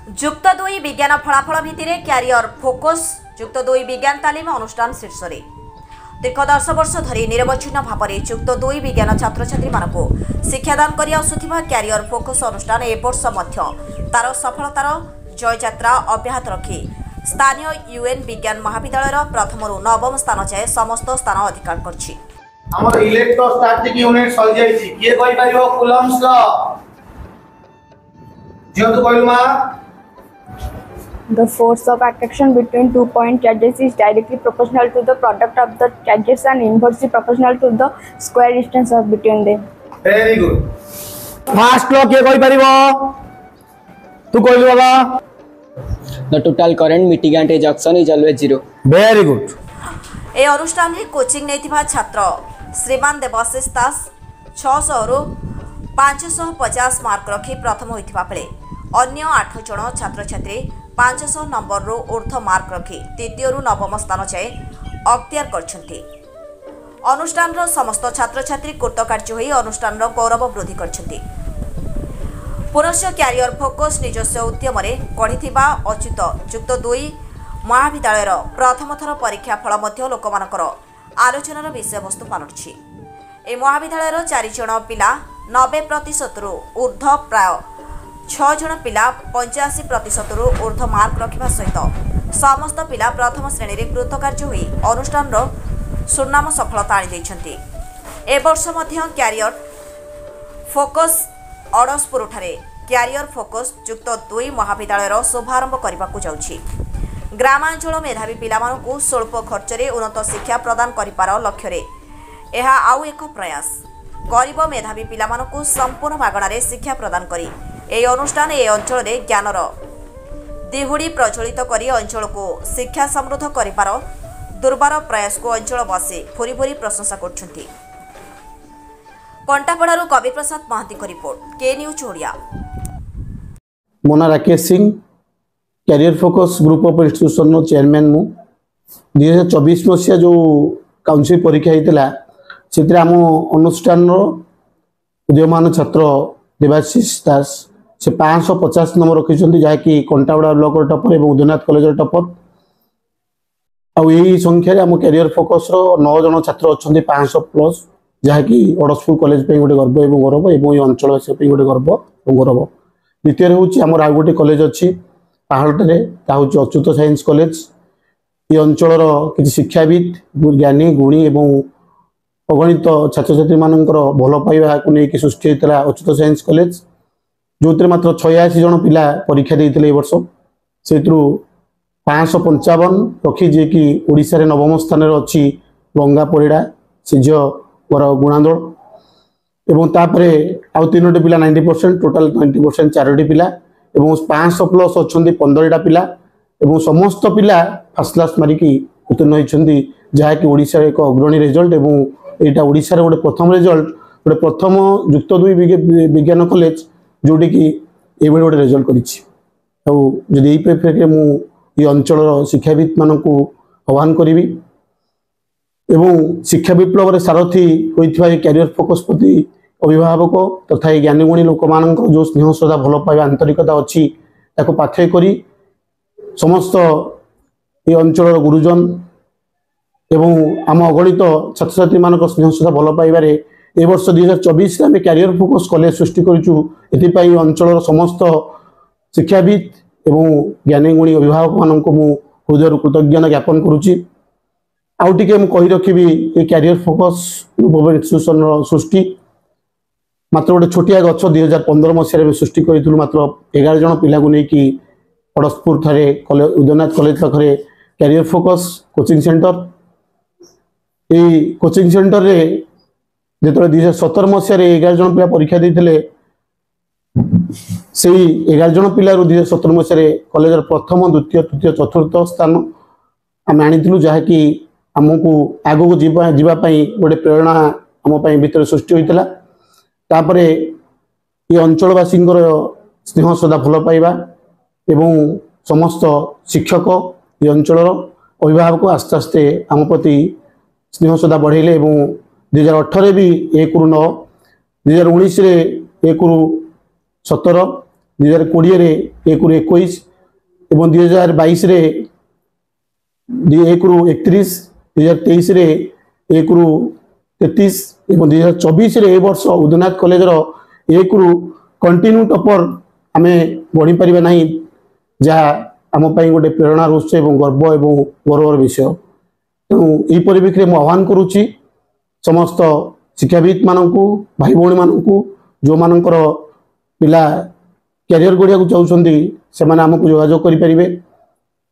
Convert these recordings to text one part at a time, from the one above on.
जुक्त 2 विज्ञान फलाफल भित्ति career focus जुक्त 2 विज्ञान तालीम अनुष्ठान शीर्ष में दीर्घ 10 वर्ष धरी निरवच्छिन्न भाव में जुक्त 2 विज्ञान छात्र छात्री मानक शिक्षादान कर आसुथिबा क्यारियर फोकस अनुष्ठान ए वर्ष मध्य तार सफलतार जययात्रा अब्याहत रखी स्थानीय यूएन विज्ञान महाविद्यालय प्रथम रु नवम स्थान जाए समस्त स्थान अधिकार करछि। हमर इलेक्ट्रोस्टैटिक यूनिट सल जाईछि किए कहि परिबो कूलम्स लॉ जो तो कहलु मा The force of attraction between 2 point charges is directly proportional to the product of the charges and inversely proportional to the square distance of between them. Very good. First law के कोई परिबो तू कहलु बाबा The total current mitigant junction is always zero. Very good. ए अनुष्ठान रे coaching नैथिबा छात्र श्रीमान देवाशीष दास 600 रु 550 mark रखी प्रथम होइथिबा बेले अन्य 8 जण छात्र छात्री 500 नंबर रु ऊर्ध्व मार्क रखी तृतीय रु नवम स्थान जाए अख्तियार करछन्ति। अनुष्ठान समस्त छात्र छात्री कृतकार्य होई अनुष्ठान गौरव वृद्धि करछन्ति। पुनश्च क्यारियर फोकस निजस्व उद्यम गढ़िथिबा अच्युत जुक्त 2 महाविद्यालय प्रथम थर परीक्षा फल मध्य लोकमानकर आलोचनार विषयवस्तु पालटुछि। ए महाविद्यालय 4 जण पिला 90% रु ऊर्ध्व प्राय 6 जण पिला 85% रु ऊर्ध्व मार्क रखिबा सहित समस्त पिला प्रथम श्रेणी रे कृतकार्य होई अनुष्ठान सुनाम सफलता आनि दैछन्ति। ए वर्ष मध्य क्यारियर फोकस अड़सपुर ठारे क्यारियर फोकस जुक्त 2 महाविद्यालय शुभारंभ करने जाउछि। ग्रामांचल मेधावी पिलामानकु स्वल्प खर्च रे उन्नत शिक्षा प्रदान करिपार लक्ष्य रे एहा आउ एक प्रयास गरीब मेधावी पिलामानकु संपूर्ण मागणारे शिक्षा प्रदान करी ए अनुष्ठान ए अंचल रे ज्ञानर दिहुड़ी प्रज्वलित करी अंचल को शिक्षा समृद्ध करिपार दुर्बार प्रयास को अंचलवासी भूरी भूरी प्रशंसा करछन्ति। कंटापड़ारू कवि प्रसाद महांती को रिपोर्ट के news Odia. Mona Rakesh Singh career focus group of institution chairman मु 2024 मसीहा जो काउंसिल परीक्षा होता से आम अनुष्ठान उदयमान छात्र देवाशीष दास से 550 नंबर रखी जहाँकि कंटापड़ा ब्लॉक टपर और उदयनाथ कॉलेज टपर आई संख्यार आम कैरियर फोकस 9 जन छात्र अच्छा 500 प्लस जहाँकि अड़सपुर कॉलेज गोटे गर्व और गौरव और अंचलवासी गोटे गर्व और गौरव। द्वितीय हूँ आम आउ गोटे कॉलेज अच्छी पहाड़े अच्युत साइंस कॉलेज ये अंचल किसी शिक्षाविद ज्ञानी गुणी और अगणित छात्र छात्री मानकर भल पाइबा को लेकिन सृष्टि होता अच्युत साइंस कॉलेज जो मात्र 86 जन पिला परीक्षा देते वर्ष से 555 रखी जे कि ओडिशा रे नवम स्थान अच्छी गंगा परिड़ा सिझ वर गुणादोल एवं तापरे आउ 3टी पिला 90% टोटाल 20% 4टी पिला एवं 500 प्लस अच्छा 15टा पिला एवं समस्त पिला फर्स्ट क्लास मारिकी उत्तीर्ण होती जहाँकि ओडिशा एक अग्रणी रिजल्ट एवं यहाँ ओडिशा गोटे प्रथम रिजल्ट गोटे प्रथम जुक्त 2 विज्ञान कॉलेज जोटी कि ये गोटे रिजल्ट कर मुझे अंचल शिक्षाविद मान आह्वान करी एवं शिक्षा विप्लव सारथी होता कैरियर फोकस प्रति अभिभावक तथा ज्ञानी गुणी लोक मान जो स्नेह श्रद्धा भल पाइबा आंतरिकता अच्छी पाथय करी समस्त ये अंचल गुरुजन एवं आम अगणित छात्र छात्री मान स्नेह श्रद्धा भल पाइबार ए वर्ष 2024 आम कैरियर फोकस कॉलेज सृष्टि करूँ अंचल समस्त शिक्षाविद एवं ज्ञानी गुणी अभिभावक मान हृदय कृतज्ञता ज्ञापन करुच्ची। आउ टिके कही रखी ये career focus group of institution सृष्टि मात्र गोटे छोटिया गछ 2015 मसीह सृष्टि करूँ मात्र 11 जन पिला को लेकिन अड़सपुर ठारे उदयनाथ कॉलेज पाखे कैरियर फोकस कोचिंग सेंटर ये कोचिंग सेंटर रे जो 2017 मसीह 11 जन पिला परीक्षा देते से 11 जन पिला 2017 मसीह कॉलेज प्रथम द्वितीय तृतीय चतुर्थ स्थान आम आनी जहाँकि आमको आगू जावाई गोटे प्रेरणा आम भीतर सृष्टि होता तापर ये अंचलवासी स्नेह श्रद्धा भल पाइबा एवं समस्त शिक्षक ये अंचल अभिभावक आस्ते आस्ते आम प्रति स्नेह श्रद्धा बढ़ेले 2018 भी 1 ରୁ 9 2019 रे 1 ରୁ 17 2020 1 ରୁ 21 ଏବଂ 2022 रे 1 ରୁ 31 2023 रे 1 ରୁ 33 ଏବଂ 2024 रे ए वर्ष उदयनाथ कॉलेज रो 1 ରୁ कंटिन्यू टॉपर आमे बढ़ी परिबा नहीं जहाँ आम गोटे प्रेरणा उस गर्व एवं गौरवर विषय। तेणु यही परिप्रेक्षी में आह्वान करुच्ची समस्त शिक्षाविद मानक भाई भौणी मानक जो मानकर पिला कैरियर गढ़िया चाहते से आमको जोगाजोग करें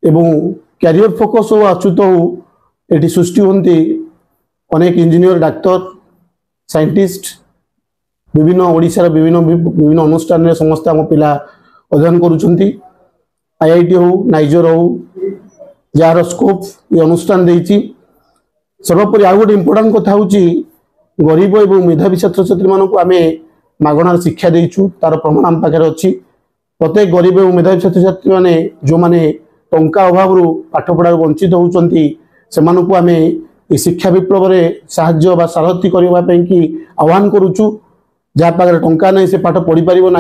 एवं कैरियर फोकस हो अच्युत हो ये सृष्टि होती अनेक इंजीनियर डाक्तर साइंटिस्ट विभिन्न ओडिशार विभिन्न विभिन्न अनुष्ठान में समस्त आम पिला अध्ययन करुँच आईआईटी हो नाइजर हो जार स्कोप ये अनुष्ठान देती सर्वोपरि आउ गोटे इम्पोर्टाट कथा हूँ गरीब एवं मेधावी छात्र छात्री मानक आम मागणार शिक्षा देचु तार प्रमाण आम पाखे अच्छी प्रत्येक गरीब एवं मेधावी छात्र छात्री मैंने जो मैंने टंका अभाव पाठ पढ़ा वंचित होती से आम शिक्षा विप्लव में साहाय्य बा सारथी करने की आह्वान करुचु जहाँ पाखे टंका नहीं से पाठ पढ़ी पार ना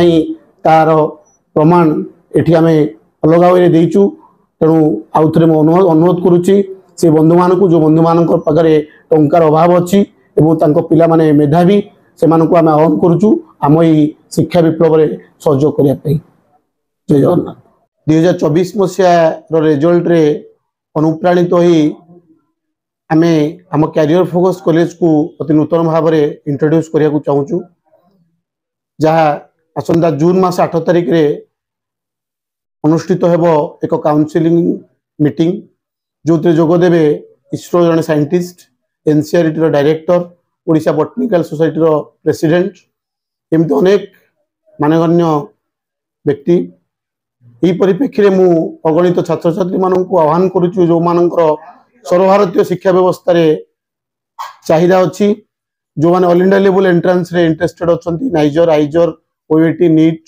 तार प्रमाण एटी आम अलग वे देचु। तेणु आउ थे अनुरोध करुच्ची से बंधु मान जो बंधु मान पाखे टंकार अभाव अच्छी एवं पिला माने मेधावी से आम आह्वान करुचु आम यही शिक्षा विप्लव में सहयोग करने। जय जगन्नाथ। 2024 मसीहार रिजल्ट रे अनुप्राणित हो आमे आम कैरियर फोकस कॉलेज को अति नूतन भाव में इंट्रोड्यूस करने चाहूँ जहाँ आसंता जून मास 8 तारिख रे अनुष्ठित हेब एक काउंसिलिंग मीटिंग जो जोगदेवे इसरो जड़े scientist NCERT director Odisha botanical society president एमती अनेक मानगण्य व्यक्ति यही परिप्रेक्षी में मु अगणित छात्र छात्री मानक आह्वान करुच्ची जो मानकर सर्वभारतीय शिक्षा व्यवस्था रे चाहिदा अच्छी जो माने ऑल इंडिया लेवल एंट्रांस रे इंटरेस्टेड अच्छा नाइजर आइजर ओईटी नीट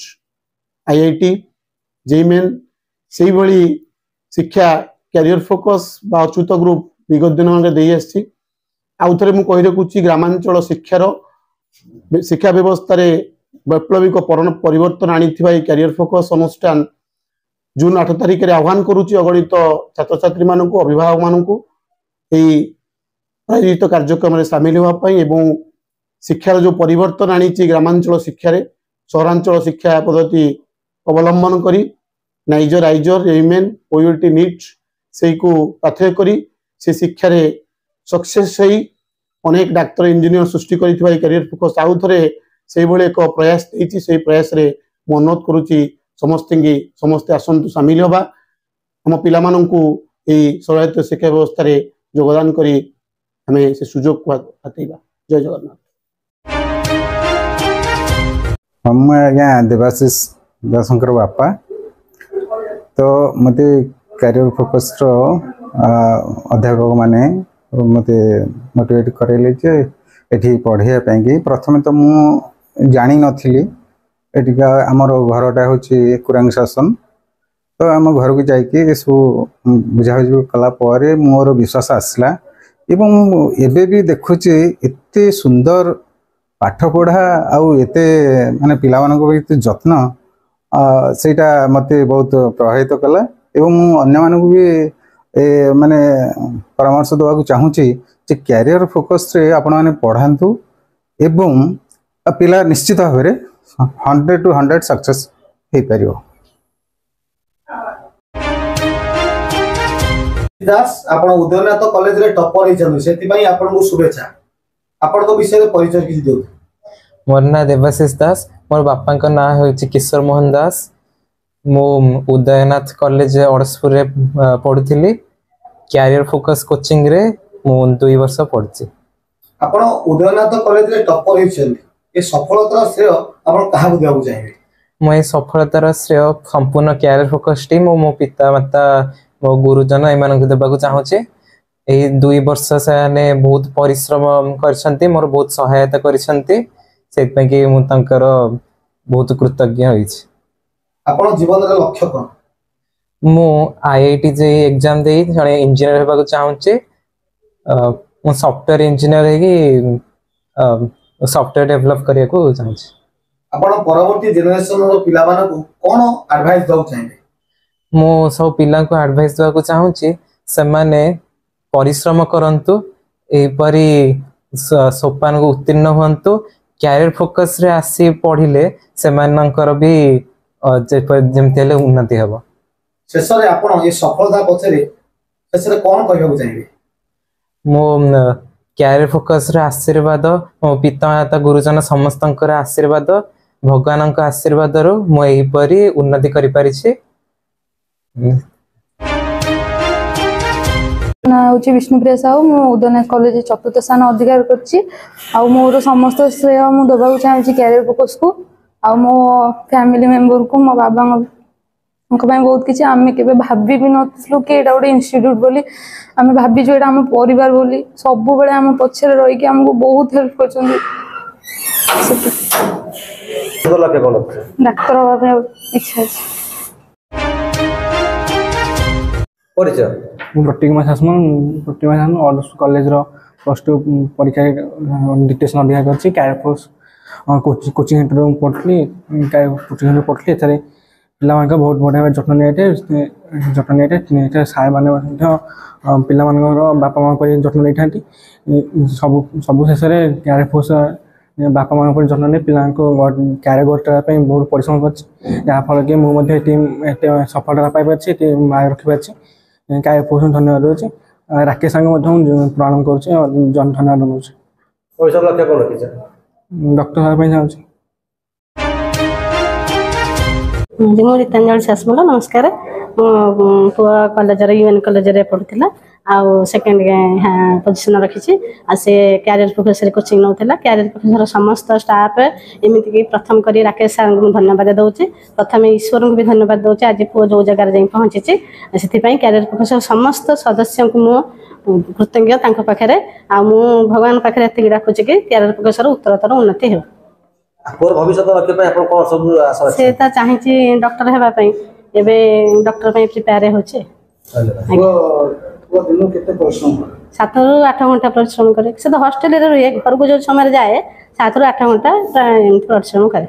आईआईटी जेईमेन से भली शिक्षा कैरियर फोकस बा अच्युत ग्रुप विगत दिन में दे आसी आउ थे मुझे कही रखुच्छी ग्रामांचल शिक्षार शिक्षा व्यवस्था रे वैप्लविक परिवर्तन आनी कैरियर फोकस अनुष्ठान जून 8 तारिख में आह्वान करुच्ची अगणित छात्र छात्री मानक अभिभावक मानक प्रायोजित कार्यक्रम में सामिल होगापाई एवं शिक्षार जो परिवर्तन आनी ग्रामांचल शिक्षा सहरांचल शिक्षा पद्धति अवलंबन करी नाइजर आइजर एमेन ओईटी नीट से पाथेय करी से शिक्षा रे सक्सेस होई अनेक डाक्तर इंजीनियर सृष्टि करिथिबा कैरियर फोकस आउ थे से एक प्रयास देती से प्रयास रे मु अनुरोध करुच्ची समस्ते आसतु सामिल होगा आम पिला मानकु एई सर्वभारतीय शिक्षा व्यवस्था रे योगदान करी हमें से सुजोग को हाथेबा। जय जगन्नाथ। हम आज्ञा देवाशीष दयाशंकर बापा तो मत कैरियर फोकस अध्यापक माने मत मोटिवेट करेले जे एठी पढ़ाई प्रथम तो मु जानी नथिली एटिका आमर घरटा होची कुरांग शासन तो आम घर को जाइए सब बुझाबुझी कला मोर विश्वास आसला एवं एबे भी देखुची एते सुंदर पाठ पढ़ा आउ एते माने पिला मानक एते जत्न सेटा मते बहुत प्रभावित कला एवं अन्य मानक भी माने परामर्श देवा चाहूँगी जे कैरियर फोकस रे आपण माने पढ़ांतु एवं पिला निश्चित भाव में 100 to 100 सक्सेस हो पारियो। दास आपण उदयनाथ कॉलेज रे टॉपर होइछन सेति पई आपनको शुभेच्छा आपनको विषय परिचय किछि देउ। मोर ना देवाशीष दास मोर बापा का ना होइछि किशोर मोहन दास मो उदयनाथ कॉलेज अड़सपुर रे पढुथिली कैरियर फोकस कोचिंग रे मो 2 वर्ष पढछि। आपण उदयनाथ कॉलेज रे टॉपर होइछन ए सफलतार श्रेय आपण कहा देबा चाहिए। मैं सफलतार श्रेय संपूर्ण कैरियर फोकस टीम मो पिता माता मो गुरुजन एमान देवाक चाहूचे। यही 2 वर्ष से बहुत परिश्रम कर मोर बहुत सहायता कर बहुत कृतज्ञ होइछि। आपण जीवन रे लक्ष्य कोन? मु आईआईटी जे एग्जाम दे जने इंजीनियर हेबाक चाहूचे। मु सॉफ्टवेयर इंजीनियर है कि सॉफ्टवेयर डेवलप करिया को चाहूचे। आपण परवर्ती जनरेशन रो पिला मानकु कोन एडवाइस दउ चाहिबे? मो सब पिला को एडवाइस देवा को चाहूची से माने परिश्रम करंतु एपरी सोपान को उत्तीर्ण हुंतु कैरियर फोकस रे आसी पढ़िले से मानकर भी जेमतेले उन्नति हबो। शेष रे आपण ए सफलता पछरे शेष रे कोन कहबो चाहिबे? मो कैरियर फोकस रे आशीर्वाद मो पितामाता गुरुजन समस्तंकर आशीर्वाद भगवान आशीर्वाद रो मो एपरी उन्नति करि पारि छी। ना हूँ विष्णुप्रिया साहू मु उदयनाथ कॉलेज चतुर्थ स्थान अधिकार कर मोर समस्त श्रेय मुझे देवाक चाहिए कैरियर फोकस को आ मो फैमिली मेंबर को मो बाबा बहुत किसी आम के भाभी भी नु कि यहाँ गोटे इन्यूट बोली आम भाभी जो आम परिवार बोली सब बेले आम पछरे रही आमको बहुत हेल्प कर डाक्तर हवा इच्छा प्रतिमा शासन ऑर्डर्स कॉलेज प्लस टू परीक्षा डिटेक्शन अधिकार कर कैरियर फोर्स कोचिंग सेंटर पढ़ी कोचिंग सेंटर पढ़ी एथारे पिला बहुत बढ़िया जत्न नहीं सार मैंने पिला बापा माँ पर जत्न नहीं सब शेष में कैरियर फोर्स बापा माँ पर जत्न नहीं पिला कैरियर गढ़ापी बहुत परिश्रम कर जहाँफल कि मुझे सफलता पाई मार्क रखिपारी कैरियर फोर्स धन्यवाद दूसरी राकेश प्रणाम कर धन्यवाद दूसरी डॉक्टर हाँ चाहूँगी। मु रीतांजलि शासमल नमस्कार मो पुआ कॉलेज यूएन कॉलेज पढ़ुला आउ सेकेंड पोजिशन रखी से career focus coaching नौला career focus समस्त स्टाफ एमतीक प्रथम कर राकेश सार को धन्यवाद दूसरी प्रथम ईश्वर को भी धन्यवाद दूसरी आज पुआ जो जगार जा पहुँची से कैरियर फोकस समस्त सदस्य को मु कृतज्ञ पाखे भगवान पाखे ये डाकुची कि कैरियर फोकस उत्तरतर उन्नति हो से चाहिए डॉक्टर होगापी एवं डॉक्टर प्रिपेयर होचे 7 ରୁ 8 घंटा परिश्रम करे से तो हॉस्टल रे रहे घर को जो समय जाए 7 ରୁ 8 घंटा परिश्रम करे।